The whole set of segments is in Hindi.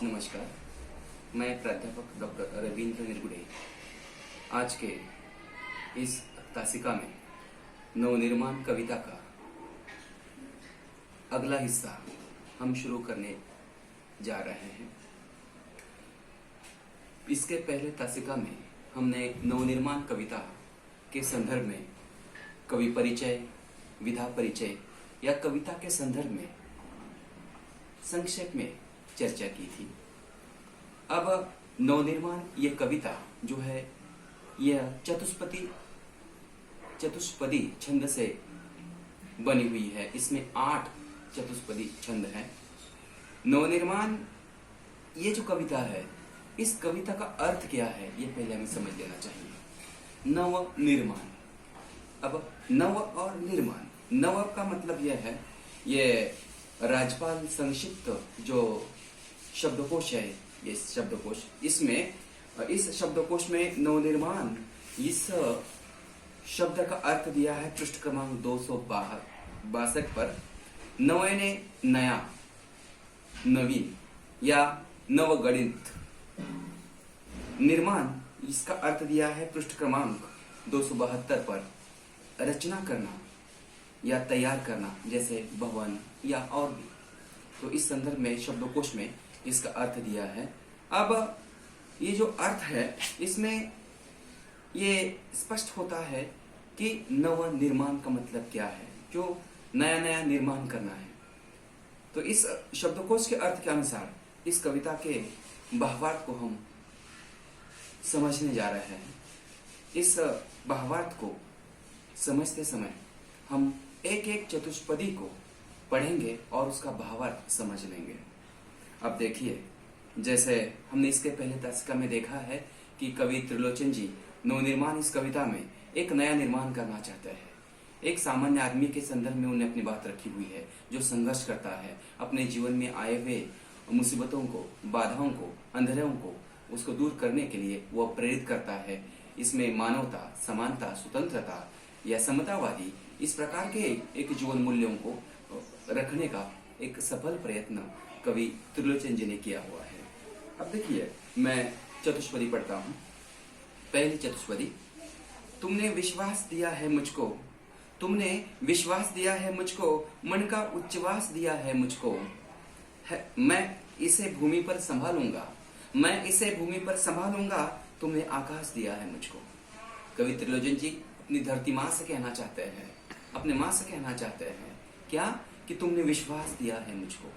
नमस्कार। मैं प्राध्यापक डॉक्टर रवींद्र निर्गुडे आज के इस तासिका में नवनिर्माण कविता का अगला हिस्सा हम शुरू करने जा रहे हैं। इसके पहले तासिका में हमने नवनिर्माण कविता के संदर्भ में कवि परिचय, विधा परिचय या कविता के संदर्भ में संक्षेप में चर्चा की थी। अब नवनिर्माण ये कविता जो है यह चतुष्पदी छंद से बनी हुई है। इसमें 8 चतुष्पदी छंद हैं। नवनिर्माण ये जो कविता है, इस कविता का अर्थ क्या है ये पहले हमें समझ लेना चाहिए। नव निर्माण, अब नव और निर्माण, नव का मतलब यह है, ये राजपाल संक्षिप्त जो शब्दकोश है, ये शब्दकोश, इस शब्दकोश में नवनिर्माण इस शब्द का अर्थ दिया है पृष्ठ क्रमांक 262 पर। नव ने नया, नवीन या नवगणित। निर्माण इसका अर्थ दिया है पृष्ठ क्रमांक 272 पर रचना करना या तैयार करना, जैसे भवन या और भी। तो इस संदर्भ में शब्दकोश में इसका अर्थ दिया है। अब ये जो अर्थ है इसमें ये स्पष्ट होता है कि नव निर्माण का मतलब क्या है, जो नया नया निर्माण करना है। तो इस शब्दकोश के अर्थ के अनुसार इस कविता के भावार्थ को हम समझने जा रहे हैं। इस भावार्थ को समझते समय हम एक एक चतुष्पदी को पढ़ेंगे और उसका भावार्थ समझ लेंगे। अब देखिए, जैसे हमने इसके पहले तासिका में देखा है कि कवि त्रिलोचन जी नवनिर्माण इस कविता में एक नया निर्माण करना चाहते हैं। एक सामान्य आदमी के संदर्भ में उन्हें अपनी बात रखी हुई है, जो संघर्ष करता है, अपने जीवन में आए हुए मुसीबतों को, बाधाओं को, अंधेरों को उसको दूर करने के लिए वह प्रेरित करता है। इसमें मानवता, समानता, स्वतंत्रता या समतावादी इस प्रकार के एक जीवन मूल्यों को रखने का एक सफल प्रयत्न कवि त्रिलोचन जी ने किया हुआ है। अब देखिए, मैं चतुष्पदी पढ़ता हूँ। पहली चतुष्पदी, तुमने विश्वास दिया है मुझको, तुमने विश्वास दिया है मुझको, मन का उच्छ्वास दिया है मुझको, मैं इसे भूमि पर संभालूंगा, मैं इसे भूमि पर संभालूंगा, तुमने आकाश दिया है मुझको। कवि त्रिलोचन जी अपनी धरती माँ से कहना चाहते हैं, अपने माँ से कहना चाहते हैं क्या, कि तुमने विश्वास दिया है मुझको।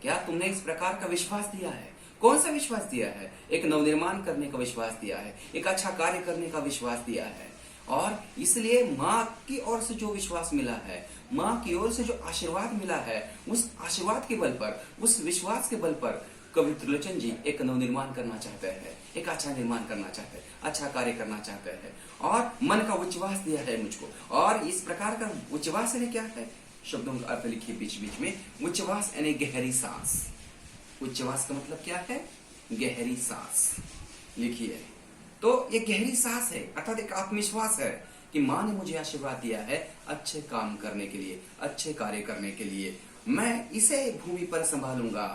क्या तुमने इस प्रकार का विश्वास दिया है? कौन सा विश्वास दिया है? एक नवनिर्माण करने का विश्वास दिया है, एक अच्छा कार्य करने का विश्वास दिया है। और इसलिए माँ की ओर से जो विश्वास मिला है, माँ की ओर से जो आशीर्वाद मिला है, उस आशीर्वाद के बल पर, उस विश्वास के बल पर कवि त्रिलोचन जी एक नवनिर्माण करना चाहते हैं, एक अच्छा निर्माण करना चाहते हैं, अच्छा कार्य करना चाहते हैं। और मन का उच्छ्वास दिया है मुझको। और इस प्रकार का उच्छ्वास यानी क्या है? शब्दों का अर्थ लिखिए बीच बीच में। उच्छ्वास यानी गहरी सांस। उच्छ्वास का मतलब क्या है? गहरी सांस। लिखिए, तो ये गहरी सांस है, अर्थात एक आत्मविश्वास है कि माँ ने मुझे आशीर्वाद दिया है अच्छे काम करने के लिए, अच्छे कार्य करने के लिए। मैं इसे भूमि पर संभालूंगा।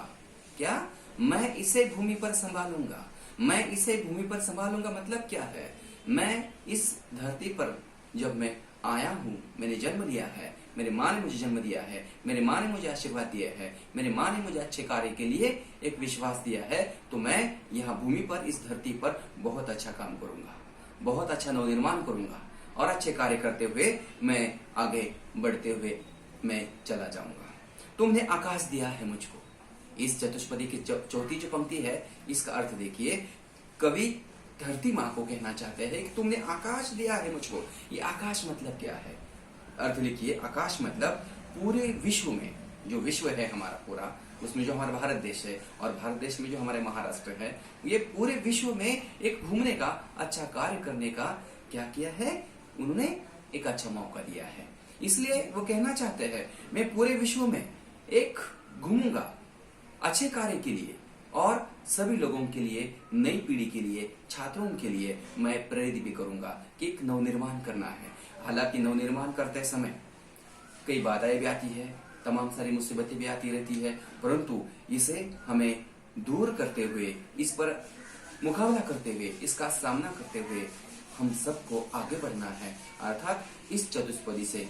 क्या? मैं इसे भूमि पर संभालूंगा। मैं इसे भूमि पर संभालूंगा मतलब क्या है? मैं इस धरती पर जब मैं आया हूँ, मैंने जन्म लिया है, मेरी माँ ने मुझे जन्म दिया है, मेरी माँ ने मुझे आशीर्वाद दिया है, मेरी माँ ने मुझे अच्छे कार्य के लिए एक विश्वास दिया है, तो मैं यहाँ भूमि पर, इस धरती पर बहुत अच्छा काम करूंगा, बहुत अच्छा नवनिर्माण करूंगा और अच्छे कार्य करते हुए मैं आगे बढ़ते हुए मैं चला जाऊंगा। तुमने आकाश दिया है मुझको। इस चतुष्पदी की चौथी जो पंक्ति है, इसका अर्थ देखिए, कवि धरती माँ को कहना चाहते हैं कि तुमने आकाश दिया है मुझको। ये आकाश मतलब क्या है? अर्थ लिखिए, आकाश मतलब पूरे विश्व में, जो विश्व है हमारा पूरा, उसमें जो हमारा भारत देश है और भारत देश में जो हमारे महाराष्ट्र है, ये पूरे विश्व में एक घूमने का, अच्छा कार्य करने का क्या किया है? उन्होंने एक अच्छा मौका दिया है। इसलिए वो कहना चाहते हैं, मैं पूरे विश्व में एक घूमूंगा अच्छे कार्य के लिए और सभी लोगों के लिए, नई पीढ़ी के लिए, छात्रों के लिए मैं प्रेरित भी करूंगा कि एक नवनिर्माण करना है। हालांकि नवनिर्माण करते समय कई बाधाएं भी आती है, तमाम सारी मुसीबतें भी आती रहती है, परंतु इसे हमें दूर करते हुए, इस पर मुकाबला करते हुए, इसका सामना करते हुए हम सबको आगे बढ़ना है। अर्थात इस चतुष्पदी से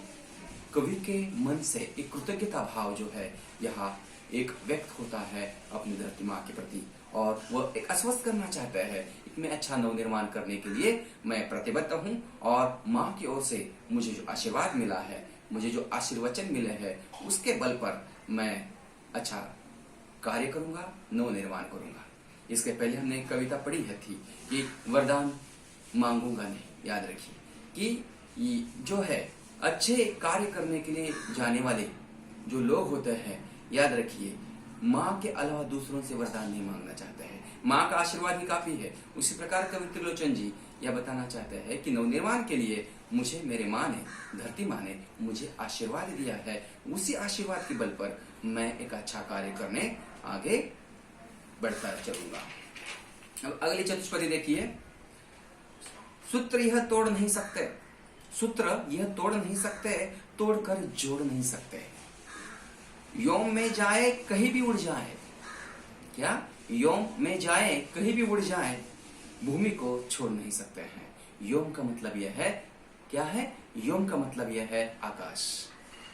कवि के मन से एक कृतज्ञता भाव जो है यहाँ एक व्यक्त होता है अपनी धरती माँ के प्रति, और वह एक आश्वस्त करना चाहता है कि मैं अच्छा नवनिर्माण करने के लिए मैं प्रतिबद्ध हूँ, और माँ की ओर से मुझे जो आशीर्वाद मिला है, मुझे जो आशीर्वचन मिले हैं, उसके बल पर मैं अच्छा कार्य करूंगा, नवनिर्माण करूंगा। इसके पहले हमने एक कविता पढ़ी है थी कि वरदान मांगूंगा नहीं। याद रखिए कि जो है अच्छे कार्य करने के लिए जाने वाले जो लोग होते हैं, याद रखिए माँ के अलावा दूसरों से वरदान नहीं मांगना चाहते हैं, माँ का आशीर्वाद ही काफी है। उसी प्रकार कवि त्रिलोचन जी यह बताना चाहते हैं कि नवनिर्माण के लिए मुझे मेरे माँ ने, धरती माँ ने मुझे आशीर्वाद दिया है, उसी आशीर्वाद के बल पर मैं एक अच्छा कार्य करने आगे बढ़ता चलूंगा। अब अगली चतुष्पदी देखिए, सूत्र यह तोड़ नहीं सकते, सूत्र यह तोड़ नहीं सकते, तोड़कर जोड़ नहीं सकते। योम में जाए कहीं भी उड़ जाए, क्या योम में जाए कहीं भी उड़ जाए, भूमि को छोड़ नहीं सकते हैं। योम का मतलब यह है, क्या है? योम का मतलब यह है आकाश।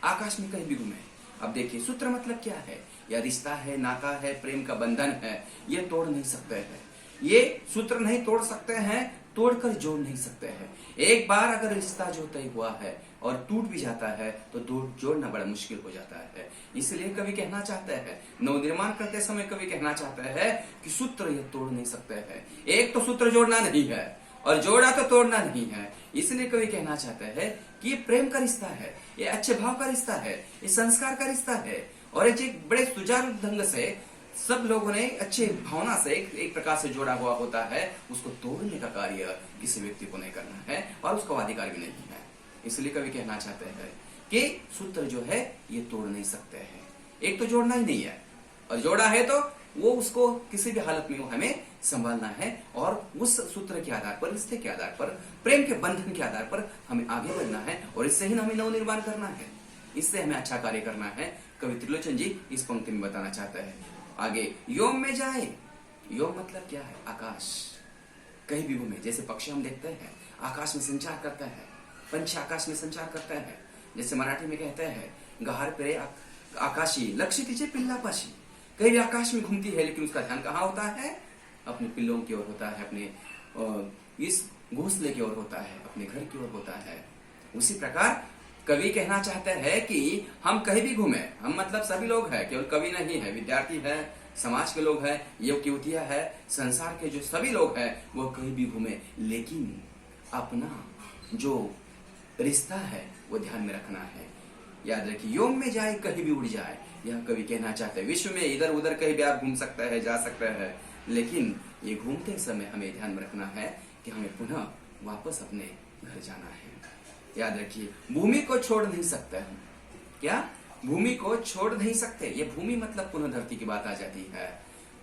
आकाश में कहीं भी घूमे। अब देखिए सूत्र मतलब क्या है? यह रिश्ता है, नाता है, प्रेम का बंधन है, ये तोड़ नहीं सकते हैं। ये सूत्र नहीं तोड़ सकते हैं, तोड़कर जोड़ नहीं सकते हैं। एक बार अगर रिश्ता जो तय हुआ है और टूट भी जाता है तो जोड़ना बड़ा मुश्किल हो जाता है। इसलिए कवि कहना चाहते हैं, नवनिर्माण करते समय कवि कहना चाहते हैं कि सूत्र ये तोड़ नहीं सकते हैं। एक तो सूत्र जोड़ना नहीं है और जोड़ा तो तोड़ना नहीं है। इसलिए कवि कहना चाहते हैं कि ये प्रेम का रिश्ता है, ये अच्छे भाव का रिश्ता है, ये संस्कार का रिश्ता है, और एक बड़े सुचारू ढंग से सब लोगों ने अच्छे भावना से एक प्रकार से जोड़ा हुआ होता है। उसको तोड़ने का कार्य किसी व्यक्ति को नहीं करना है और उसका अधिकार भी नहीं है। इसलिए कवि कहना चाहते हैं कि सूत्र जो है ये तोड़ नहीं सकते हैं। एक तो जोड़ना ही नहीं है, और जोड़ा है तो वो उसको किसी भी हालत में वो हमें संभालना है, और उस सूत्र के आधार पर, रिश्ते के आधार पर, प्रेम के बंधन के आधार पर हमें आगे बढ़ना है, और इससे ही हमें नवनिर्माण करना है, इससे हमें अच्छा कार्य करना है। कवि त्रिलोचन जी इस पंक्ति में बताना चाहते हैं। आगे योम में जाए, योम मतलब क्या है? आकाश। कहीं भी घूमे, जैसे पक्षी हम देखते हैं आकाश में संचार करते हैं, पंछी आकाश में संचार करते हैं। जैसे मराठी में कहते हैं गहार पेरे आकाशी लक्ष्य कीजिए पिल्ला पाशी। कहीं भी आकाश में घूमती है, लेकिन उसका ध्यान कहाँ होता है? अपने पिल्लों की ओर होता है, अपने इस घोंसले की ओर होता है, अपने घर की ओर होता है। उसी प्रकार कवि कहना चाहते हैं कि हम कहीं भी घूमे, हम मतलब सभी लोग हैं, केवल कवि नहीं है, विद्यार्थी है, समाज के लोग हैं, युवक युवतियां है, संसार के जो सभी लोग हैं वो कहीं भी घूमे, लेकिन अपना जो रिश्ता है वो ध्यान में रखना है। याद रखिए, योम में जाए कहीं भी उड़ जाए, यह कवि कहना चाहते हैं। विश्व में इधर उधर कहीं भी आप घूम सकते हैं, जा सकते हैं, लेकिन ये घूमते समय हमें ध्यान में रखना है कि हमें पुनः वापस अपने घर जाना है। याद रखिए, भूमि को छोड़ नहीं सकते हम। क्या? भूमि को छोड़ नहीं सकते। ये भूमि मतलब पुनः धरती की बात आ जाती है।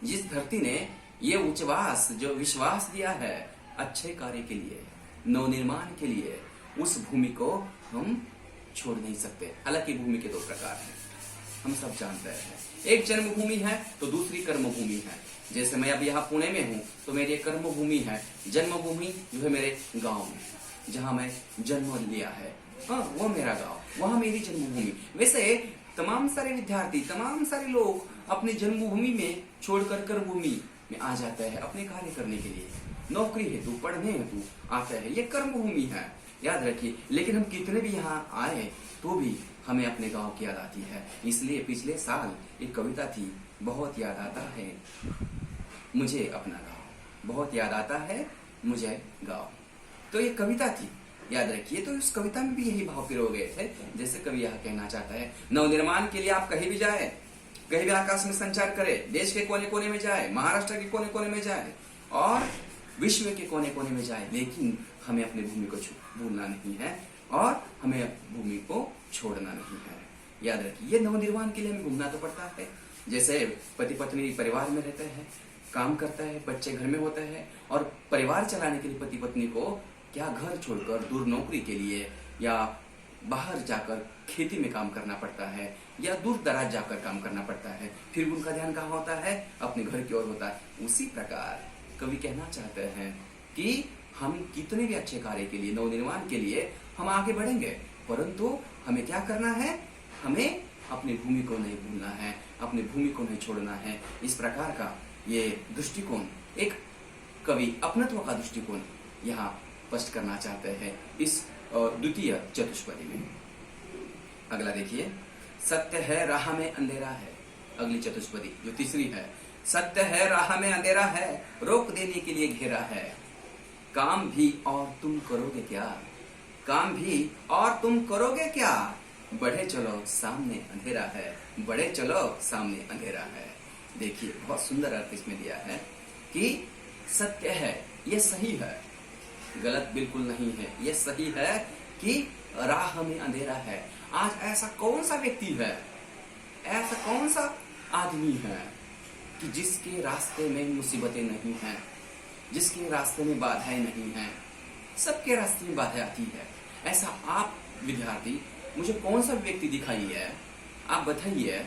जिस धरती ने ये उच्चवास, जो विश्वास दिया है अच्छे कार्य के लिए, नवनिर्माण के लिए, उस भूमि को हम छोड़ नहीं सकते। हालांकि भूमि के दो प्रकार हैं, हम सब जानते हैं। एक जन्मभूमि है तो दूसरी कर्मभूमि है। जैसे मैं अब यहाँ पुणे में हूँ तो मेरी कर्मभूमि है, जन्मभूमि जो है मेरे गांव में, जहाँ मैं जन्म लिया है, हाँ वो मेरा गांव, वहां मेरी जन्मभूमि। वैसे तमाम सारे विद्यार्थी, तमाम सारे लोग अपनी जन्मभूमि में छोड़कर कर्मभूमि में आ जाते हैं अपने कार्य करने के लिए, नौकरी हेतु, पढ़ने हेतु आते हैं। ये कर्मभूमि है, याद रखिए। लेकिन हम कितने भी यहाँ आए तो भी हमें अपने गांव की याद आती है। इसलिए पिछले साल एक कविता थी, बहुत याद आता है मुझे अपना गांव, बहुत याद आता है मुझे गांव। तो ये कविता थी, याद रखिए। तो इस कविता में भी यही भाव पिरो गए थे। जैसे कवि यह कहना चाहता है, नवनिर्माण के लिए आप कहीं भी जाए, कहीं भी आकाश में संचार करे, देश के कोने कोने में जाए, महाराष्ट्र के कोने कोने में जाए और विश्व के कोने कोने में जाए, लेकिन हमें अपनी भूमि को भूलना नहीं है और हमें भूमि को छोड़ना नहीं है। याद रखिए, ये नवनिर्माण के लिए हमें घूमना तो पड़ता है। जैसे पति पत्नी परिवार में रहते हैं, काम करता है, बच्चे घर में होते हैं, और परिवार चलाने के लिए पति पत्नी को क्या घर छोड़कर दूर नौकरी के लिए या बाहर जाकर खेती में काम करना पड़ता है या दूर दराज जाकर काम करना पड़ता है, फिर उनका ध्यान कहाँ होता है? अपने घर की ओर होता है। उसी प्रकार कवि कहना चाहते हैं कि हम कितने भी अच्छे कार्य के लिए, नवनिर्माण के लिए हम आगे बढ़ेंगे, परंतु हमें क्या करना है? हमें अपनी भूमि को नहीं भूलना है, अपनी भूमि को नहीं छोड़ना है। इस प्रकार का ये दृष्टिकोण, एक कवि अपनत्व का दृष्टिकोण यहाँ स्पष्ट करना चाहते हैं इस द्वितीय चतुष्पदी में। अगला देखिए, सत्य है राह में अंधेरा है। अगली चतुष्पदी जो तीसरी है, सत्य है राह में अंधेरा है, रोक देने के लिए घेरा है, काम भी और तुम करोगे क्या? काम भी और तुम करोगे क्या? बढ़े चलो सामने अंधेरा है, बढ़े चलो सामने अंधेरा है। देखिए बहुत सुंदर अर्थ इसमें दिया है कि सत्य है, ये सही है, गलत बिल्कुल नहीं है, ये सही है कि राह में अंधेरा है। आज ऐसा कौन सा व्यक्ति है, ऐसा कौन सा आदमी है कि जिसके रास्ते में मुसीबतें नहीं हैं, जिसके रास्ते में बाधाएं नहीं हैं? सबके रास्ते में बाधाएं आती है। ऐसा आप विद्यार्थी मुझे कौन सा व्यक्ति दिखाई है? आप बताइए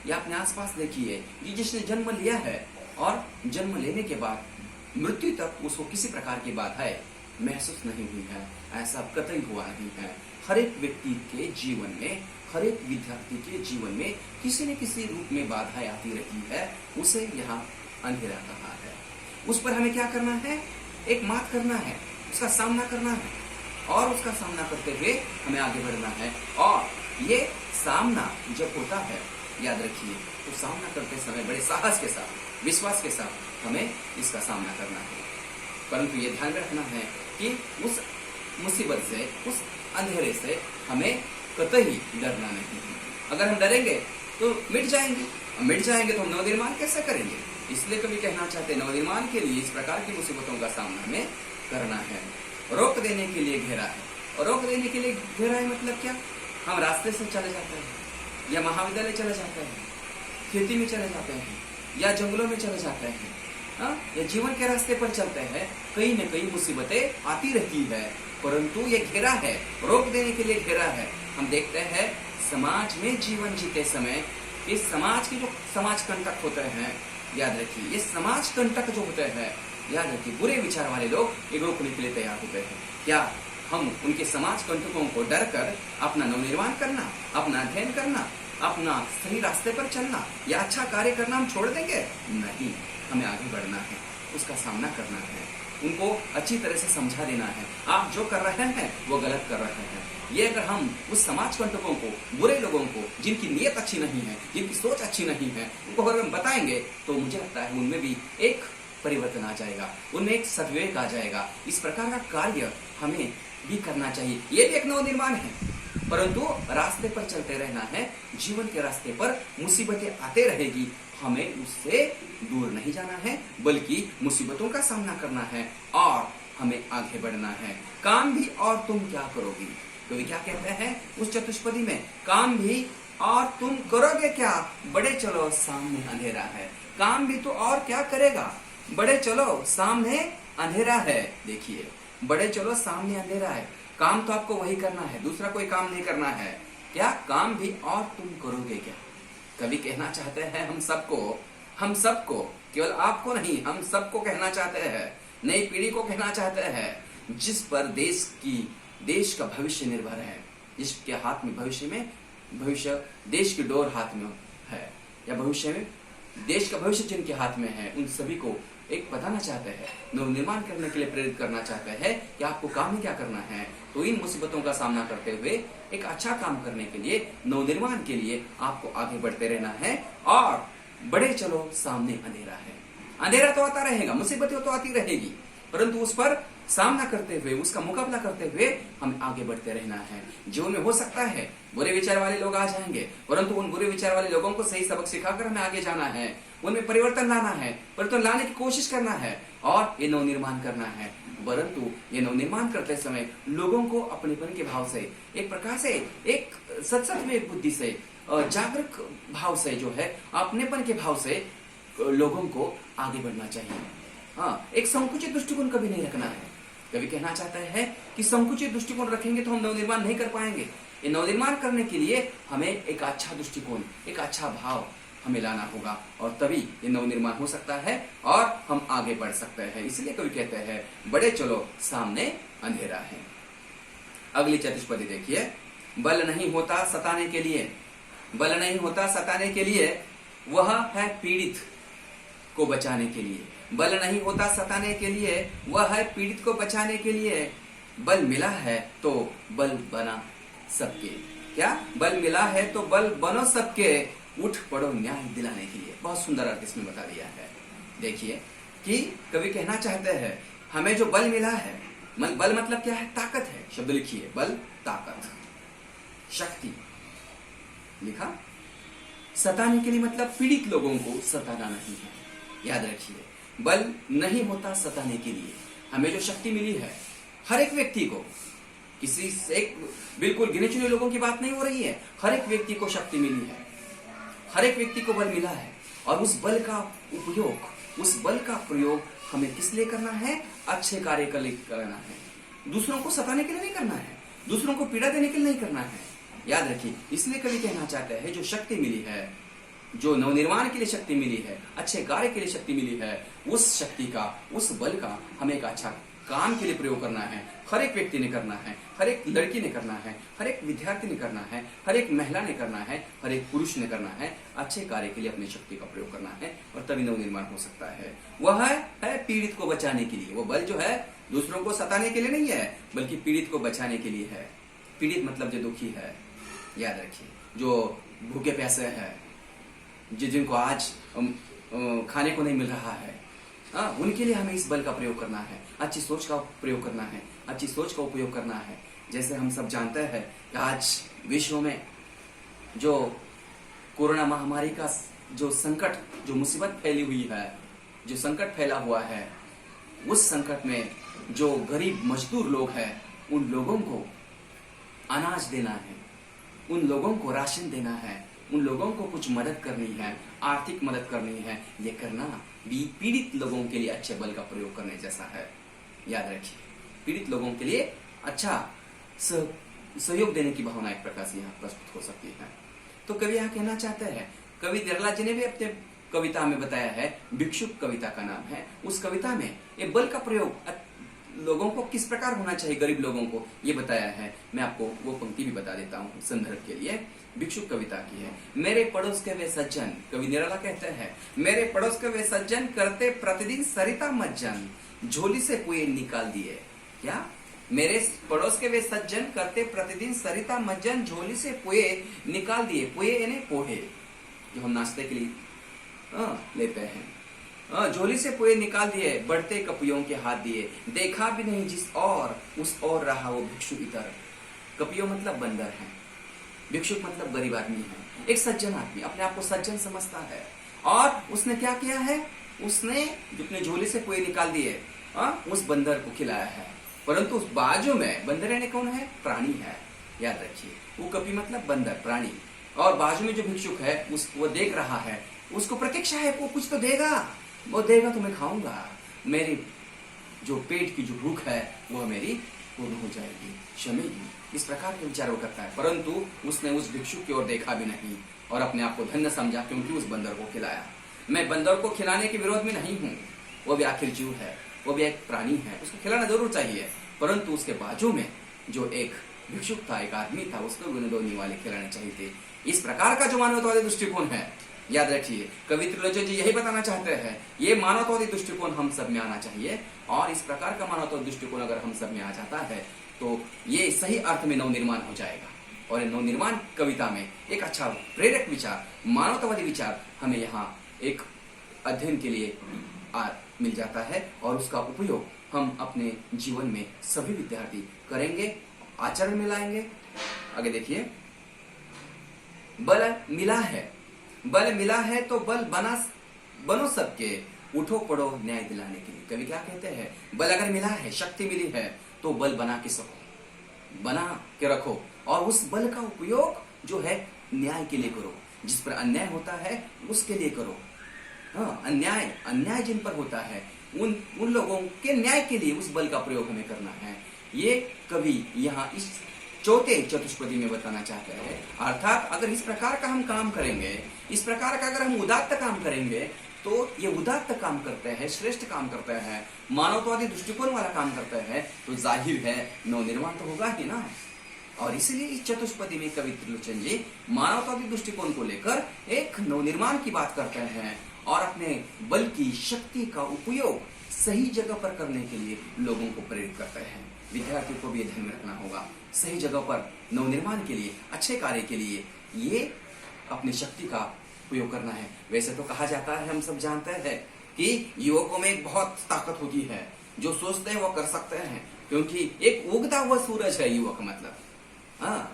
या अपने आसपास देखिए कि जिसने जन्म लिया है और जन्म लेने के बाद मृत्यु तक उसको किसी प्रकार की बाधाएं महसूस नहीं हुई है। ऐसा कतई हुआ नहीं है। हर एक व्यक्ति के जीवन में, हर एक विद्यार्थी के जीवन में किसी न किसी रूप में बाधाएं आती रहती है। उसे यहाँ अंधेरा कहा है। उस पर हमें क्या करना है? एक मात करना है, उसका सामना करना है और उसका सामना करते हुए हमें आगे बढ़ना है। और ये सामना जब होता है, याद रखिए, तो सामना करते समय बड़े साहस के साथ, विश्वास के साथ हमें इसका सामना करना है। परंतु ये ध्यान रखना है कि उस मुसीबत से, उस अंधेरे से हमें कतई डरना नहीं है। अगर हम डरेंगे तो मिट जाएंगे, मिट जाएंगे तो हम नवनिर्माण कैसे करेंगे? इसलिए कभी कहना चाहते हैं नवनिर्माण के लिए इस प्रकार की मुसीबतों का सामना हमें करना है। रोक देने के लिए घेरा है। और रोक देने के लिए घेरा है मतलब क्या? हम रास्ते से चले जाते हैं या महाविद्यालय चले जाते हैं, खेती में चले जाते हैं या जंगलों में चले जाते हैं, या जीवन के रास्ते पर चलते हैं, कहीं न कहीं मुसीबतें आती रहती है, परंतु ये घेरा है, रोक देने के लिए घेरा है। हम देखते हैं समाज में जीवन जीते समय इस समाज के जो समाज कंटक होते हैं, याद रखिए, ये समाज कंटक जो होते हैं, याद रखिए, बुरे विचार वाले लोग एक रोकने के लिए तैयार होते हैं। क्या हम उनके समाज कंटकों को डर कर अपना नवनिर्माण करना, अपना अध्ययन करना, अपना सही रास्ते पर चलना या अच्छा कार्य करना हम छोड़ देंगे? नहीं, हमें आगे बढ़ना है, उसका सामना करना है, उनको अच्छी तरह से समझा देना है, आप जो कर रहे हैं वो गलत कर रहे हैं। ये अगर हम उस समाज कंटकों को, बुरे लोगों को, जिनकी नीयत अच्छी नहीं है, जिनकी सोच अच्छी नहीं है, उनको अगर हम बताएंगे तो मुझे लगता है उनमें भी एक परिवर्तन आ जाएगा, उनमें एक सद्विवेक आ जाएगा। इस प्रकार का कार्य हमें भी करना चाहिए। ये भी एक नवनिर्माण है, परंतु रास्ते पर चलते रहना है। जीवन के रास्ते पर मुसीबतें आते रहेगी, हमें उससे दूर नहीं जाना है, बल्कि मुसीबतों का सामना करना है और हमें आगे बढ़ना है। काम भी और तुम क्या करोगी? कवि क्या कहते हैं उस चतुष्पदी में? काम भी और तुम करोगे क्या? बढ़े चलो सामने अंधेरा है। काम भी तो और क्या करेगा? बढ़े चलो सामने अंधेरा है। देखिए, बढ़े चलो सामने अंधेरा है। काम तो आपको वही करना है, दूसरा कोई काम नहीं करना है। क्या काम भी और तुम करोगे क्या? कवि कहना चाहते हैं हम सबको, केवल आपको नहीं, हम सबको कहना चाहते हैं, नई पीढ़ी को कहना चाहते हैं, जिस पर देश का भविष्य निर्भर है, जिसके हाथ में भविष्य देश की डोर हाथ में है, या भविष्य में देश का भविष्य जिनके हाथ में है, उन सभी को एक बताना चाहते हैं, नवनिर्माण करने के लिए प्रेरित करना चाहते हैं कि आपको काम ही क्या करना है। तो इन मुसीबतों का सामना करते हुए एक अच्छा काम करने के लिए, नवनिर्माण के लिए आपको आगे बढ़ते रहना है। और बढ़े चलो सामने अंधेरा है। अंधेरा तो आता रहेगा, मुसीबतें तो आती रहेगी, परंतु उस पर सामना करते हुए, उसका मुकाबला करते हुए हमें आगे बढ़ते रहना है। जीवन में हो सकता है बुरे विचार वाले लोग आ जाएंगे, परंतु उन बुरे विचार वाले लोगों को सही सबक सिखाकर हमें आगे जाना है, उनमें परिवर्तन लाना है, परिवर्तन लाने की कोशिश करना है और ये नवनिर्माण करना है। परंतु ये नवनिर्माण करते समय लोगों को अपनेपन के भाव से, एक प्रकार से, एक सत्सत्विक बुद्धि से, जागरूक भाव से, जो है अपनेपन के भाव से लोगों को आगे बढ़ना चाहिए। हाँ, एक संकुचित दृष्टिकोण कभी नहीं रखना है। कभी कहना चाहता है कि संकुचित दृष्टिकोण रखेंगे तो हम नवनिर्माण नहीं कर पाएंगे। ये नवनिर्माण करने के लिए हमें एक अच्छा दृष्टिकोण, एक अच्छा भाव हमें लाना होगा, और तभी ये नवनिर्माण हो सकता है और हम आगे बढ़ सकते हैं। इसलिए कवि कहते हैं, बड़े चलो सामने अंधेरा है। अगली चतुष्पदी देखिए, बल नहीं होता सताने के लिए, बल नहीं होता सताने के लिए, वह है पीड़ित को बचाने के लिए। बल नहीं होता सताने के लिए, वह है पीड़ित को बचाने के लिए। बल मिला है तो बल बना सबके, क्या बल मिला है तो बल बनो सबके, उठ पड़ो न्याय दिलाने के लिए। बहुत सुंदर अर्थ इसमें बता दिया है। देखिए कि कवि कहना चाहते हैं, हमें जो बल मिला है, बल मतलब क्या है? ताकत है। शब्द लिखिए, बल ताकत, शक्ति लिखा। सताने के लिए मतलब पीड़ित लोगों को सताना नहीं है, याद रखिए। बल नहीं होता सताने के लिए, हमें जो शक्ति मिली है, हर एक व्यक्ति को, किसी से एक बिल्कुल गिने चुने लोगों की बात नहीं हो रही है, हर एक व्यक्ति को शक्ति मिली है, हर एक व्यक्ति को बल मिला है। और उस बल का उपयोग, उस बल का प्रयोग हमें किस लिए करना है? अच्छे कार्य के लिए करना है। दूसरों को सताने के लिए नहीं करना है, दूसरों को पीड़ा देने के लिए नहीं करना है, याद रखिए। इसलिए कवि कहना चाहते हैं, जो शक्ति मिली है, जो नवनिर्माण के लिए शक्ति मिली है, अच्छे कार्य के लिए शक्ति मिली है, उस शक्ति का, उस बल का हमें एक अच्छा काम के लिए प्रयोग करना है। हर एक व्यक्ति ने करना है, हर एक लड़की ने करना है, हर एक विद्यार्थी ने करना है, हर एक महिला ने करना है, हर एक पुरुष ने करना है। अच्छे कार्य के लिए अपनी शक्ति का प्रयोग करना है, और तभी नवनिर्माण हो सकता है। वह है पीड़ित को बचाने के लिए। वो बल जो है दूसरों को सताने के लिए नहीं है, बल्कि पीड़ित को बचाने के लिए है। पीड़ित मतलब जो दुखी है, याद रखिए, जो भूखे प्यासे है, जिनको आज खाने को नहीं मिल रहा है, उनके लिए हमें इस बल का प्रयोग करना है, अच्छी सोच का प्रयोग करना है, अच्छी सोच का उपयोग करना है। जैसे हम सब जानते हैं कि आज विश्व में जो कोरोना महामारी का जो संकट, जो मुसीबत फैली हुई है, जो संकट फैला हुआ है, उस संकट में जो गरीब मजदूर लोग हैं, उन लोगों को अनाज देना है, उन लोगों को राशन देना है, उन लोगों को कुछ मदद करनी है, आर्थिक मदद करनी है। ये करना भी पीड़ित लोगों के लिए अच्छे बल का प्रयोग करने जैसा है, याद रखिए। पीड़ित लोगों के लिए अच्छा सहयोग देने की भावना एक प्रकार से यहाँ प्रस्तुत हो सकती है। तो कवि यहाँ कहना चाहते हैं, कवि देरला जी ने भी अपने कविता में बताया है, भिक्षुक कविता का नाम है। उस कविता में ये बल का प्रयोग लोगों को किस प्रकार होना चाहिए, गरीब लोगों को, ये बताया है। मैं आपको वो पंक्ति भी बता देता हूँ संदर्भ के लिए। भिक्षुक कविता की है। मेरे पड़ोस के वे सज्जन, कवि निराला कहते हैं, मेरे पड़ोस के वे सज्जन करते प्रतिदिन सरिता मज्जन, झोली से कुएं निकाल दिए। क्या? मेरे पड़ोस के वे सज्जन करते प्रतिदिन सरिता मज्जन, झोली से कुएं निकाल दिए। कुएं यानी पोहे, जो हम नाश्ते के लिए लेते हैं। झोली से कुएं निकाल दिए, बढ़ते कपियों के हाथ दिए। देखा भी नहीं जिस और, उस और रहा वो भिक्षु इतर। कपियों मतलब बंदर है, भिक्षुक मतलब गरीब आदमी है। एक सज्जन आदमी अपने आप को सज्जन समझता है, और उसने क्या किया है? उसने अपने झोली से कुएं निकाल दिए, उस बंदर को खिलाया है। परंतु उस बाजू में बंदर यानी कौन है? प्राणी है, याद रखिए। वो कपि मतलब बंदर, प्राणी। और बाजू में जो भिक्षुक है, वो देख रहा है, उसको प्रतीक्षा है, वो कुछ तो देगा, वो देगा तो मैं खाऊंगा, मेरी जो पेट की जो भूख है वो मेरी पूर्ण हो जाएगी, शमेगी। इस प्रकार के विचार वो करता है। परंतु उसने उस भिक्षुक की ओर देखा भी नहीं और अपने आप को धन्य समझा, क्योंकि उस बंदर को खिलाया। मैं बंदर को खिलाने के विरोध में नहीं हूँ, वो भी आखिर जीव है, वो भी एक प्राणी है, उसको खिलाना जरूर चाहिए। परंतु उसके बाजू में जो एक भिक्षुक था, एक आदमी था, उसको गुणदोनी वाले खिलाने चाहिए थे। इस प्रकार का जो मानवतावादी दृष्टिकोण है, याद रखिए, कवि त्रिलोचन जी यही बताना चाहते हैं। ये मानवतावादी दृष्टिकोण हम सब में आना चाहिए, और इस प्रकार का मानवतावादी दृष्टिकोण अगर हम सब में आ जाता है तो ये सही अर्थ में नवनिर्माण हो जाएगा। और नवनिर्माण कविता में एक अच्छा प्रेरक विचार, मानवतावादी विचार हमें यहाँ एक अध्ययन के लिए मिल जाता है, और उसका उपयोग हम अपने जीवन में सभी विद्यार्थी करेंगे, आचरण में लाएंगे। आगे देखिए, बल मिला है, बल मिला है तो बल बनो सबके, उठो पड़ो न्याय दिलाने के लिए। कवि क्या कहते हैं? बल अगर मिला है, शक्ति मिली है, तो बल बना के सको, बना के रखो, और उस बल का उपयोग जो है न्याय के लिए करो। जिस पर अन्याय होता है उसके लिए करो। अन्याय जिन पर होता है उन लोगों के न्याय के लिए उस बल का प्रयोग हमें करना है। ये कवि यहाँ इस चौथे चतुष्पदी में बताना चाहते हैं। अर्थात अगर इस प्रकार का हम काम करेंगे, इस प्रकार का अगर हम उदात्त काम करेंगे, तो ये उदात्त काम करते हैं, श्रेष्ठ काम करते हैं, मानवतावादी दृष्टिकोण वाला काम करते हैं, तो जाहिर है नवनिर्माण तो होगा ही ना। और इसलिए इस चतुष्पदी में कवि त्रिलोचन जी मानवतावादी दृष्टिकोण को लेकर एक नवनिर्माण की बात करते हैं और अपने बल की शक्ति का उपयोग सही जगह पर करने के लिए लोगों को प्रेरित करते हैं। विद्यार्थियों को भी ध्यान में रखना होगा, सही जगह पर नवनिर्माण के लिए, अच्छे कार्य के लिए ये अपनी शक्ति का उपयोग करना है। वैसे तो कहा जाता है, हम सब जानते हैं कि युवकों में एक बहुत ताकत होती है, जो सोचते हैं वो कर सकते हैं, क्योंकि एक उगता हुआ सूरज है युवक। मतलब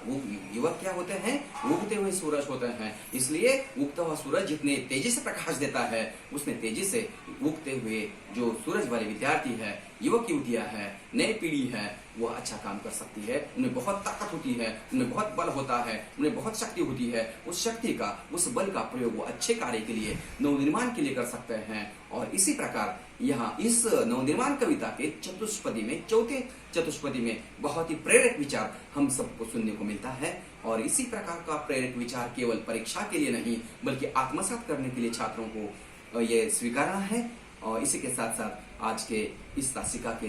वो युवक क्या होते हैं, उगते हुए सूरज होते हैं। इसलिए उगता हुआ सूरज जितने तेजी से प्रकाश देता है, उसने तेजी से उगते हुए जो सूरज वाले विद्यार्थी है, युवक युवतियां है, नई पीढ़ी है, वो अच्छा काम कर सकती है। उन्हें बहुत ताकत होती है, उन्हें बहुत बल होता है, उन्हें बहुत शक्ति होती है। उस शक्ति का, उस बल का प्रयोग वो अच्छे कार्य के लिए, नवनिर्माण के लिए कर सकते हैं। और इसी प्रकार यहाँ इस नवनिर्माण कविता के चतुष्पदी में, चौथे चतुष्पदी में बहुत ही प्रेरक विचार हम सबको सुनने को मिलता है। और इसी प्रकार का प्रेरक विचार केवल परीक्षा के लिए नहीं, बल्कि आत्मसात करने के लिए छात्रों को ये स्वीकारना है। और इसी के साथ साथ आज के इस तासिका के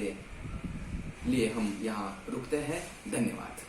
लिए हम यहाँ रुकते हैं। धन्यवाद।